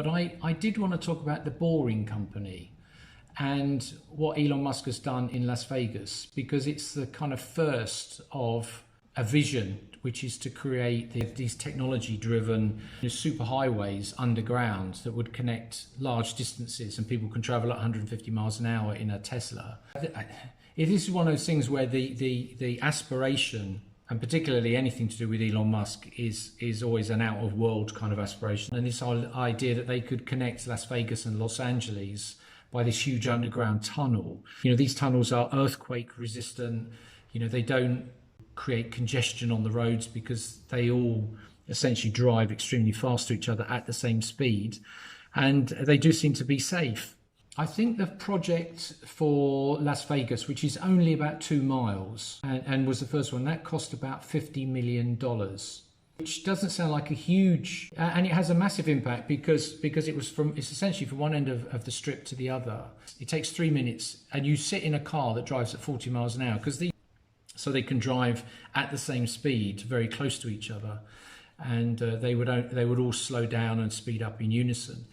But I did want to talk about the Boring Company and what Elon Musk has done in Las Vegas, because it's the kind of first of a vision, which is to create these technology-driven superhighways underground that would connect large distances, and people can travel at 150 miles an hour in a Tesla. It is one of those things where the aspiration, and particularly anything to do with Elon Musk, is always an out-of-world kind of aspiration. And this whole idea that they could connect Las Vegas and Los Angeles by this huge underground tunnel. These tunnels are earthquake resistant. They don't create congestion on the roads because they all essentially drive extremely fast to each other at the same speed. And they do seem to be safe. I think the project for Las Vegas, which is only about 2 miles and was the first one, that cost about $50 million, which doesn't sound like a huge, and it has a massive impact because it's essentially from one end of the strip to the other. It takes 3 minutes and you sit in a car that drives at 40 miles an hour so they can drive at the same speed very close to each other, and they would all slow down and speed up in unison.